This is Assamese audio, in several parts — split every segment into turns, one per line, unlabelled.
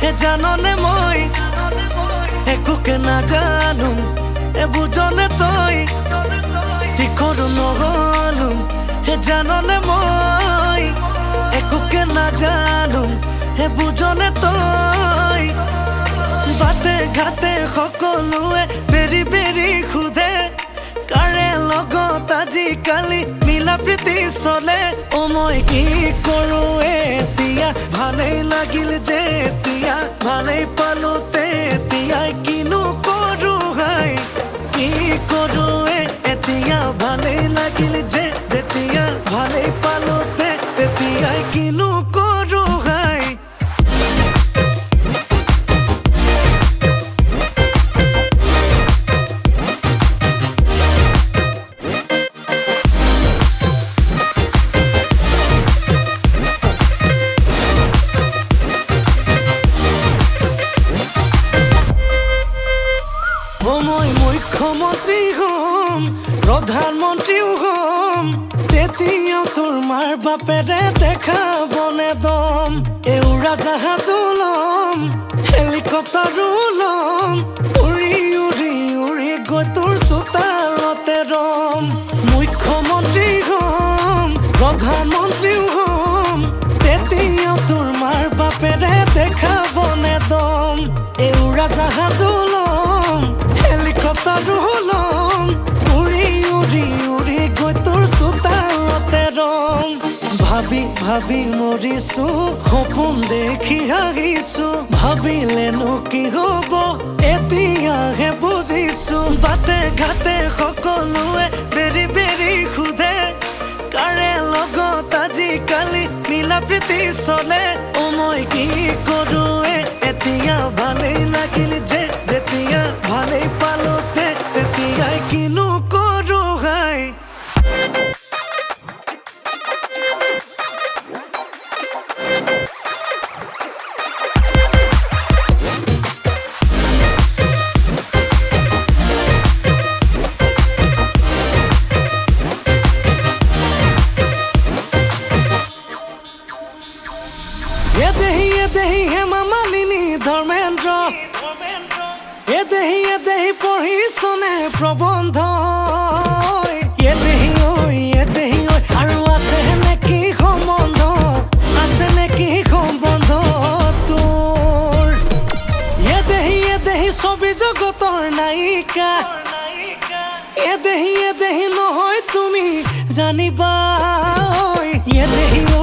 হে জাননে মই একোকে নাজানো এ বুজনে তই দিখৰো নহলো হে জাননে মই একোকে নাজানো হে বুজনে তই বাটে ঘাটে সকলোৱে বেৰি বেৰি সোধে কাৰে লগত আজিকালি মিলা প্ৰীতি চলে অ মই কি কৰো এতিয়া ভালেই লাগিল যে এতিয়া ভালেই পালো তেতিয়া কিনো কৰো হাই কি কৰো এতিয়া ভালেই লাগিল যে যেতিয়া ভালেই পালো তেতিয়া কিনো কৰো হাই মই মুখ্যমন্ত্ৰী হম প্ৰধানমন্ত্ৰীও হম তেতিয়াও তোৰ মাৰ বাপেৰে দেখাবনে দম উৰাজাহাজো লম হেলিকপ্টাৰো লম উৰি উৰি উৰি গৈ তোৰ চোতালতে ৰম মুখ্যমন্ত্ৰী হম প্ৰধানমন্ত্ৰীও হম তেতিয়াও তোৰ মাৰ বাপেৰে দেখাবনে দম উৰাজাহাজো লম হেলিকপ্টাৰো লম উৰি উৰি উৰি গৈ তোৰ চোতালতে ৰম ভাবি ভাবি মৰিছো সপোন দেখি হাঁহিছো ভাবিলেনো কি হব এতিয়াহে বুজিছো বাটে ঘাটে সকলোৱে বেৰি বেৰি সোধে কাৰে লগত আজিকালি মিলা প্ৰীতি চলে অ মই কি কৰো এতিয়া ভালেই লাগিল যে যেতিয়া ভালেই পালো তেতিয়াই কিনো কৰো হাই এদেহি হেমা মালিনী ধৰ্মেন্দ্ৰ এদেহি পঢ়িছনে প্ৰবন্ধ এদেহি ঐ আৰু আছে নেকি সম্বন্ধ তোৰ এদেহি ছবি জগতৰ নায়িকা এদেহি নহয় তুমি জানিবা এদেহি ঐ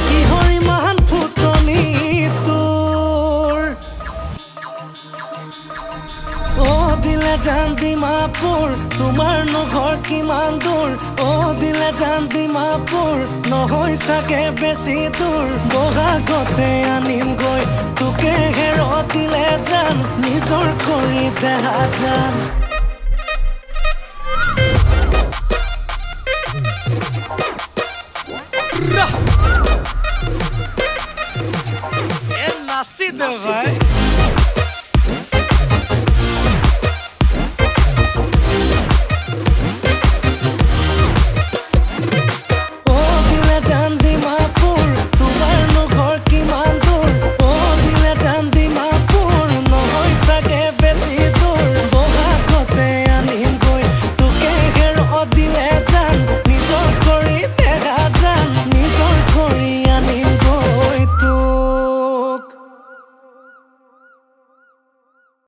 কিহৰ ইমান ফুটনি তোৰ অ দিলে জান ডিমাপুৰ তোমাৰ নঘৰ কিমান দূৰ অ দিলে জান ডিমাপুৰ নহয় চাগে বেছি দূৰ বহাগতে আনিমগৈ তোকে হেৰ দিলে জান নিজৰ কৰি দেহা জান নাচি দে ভাই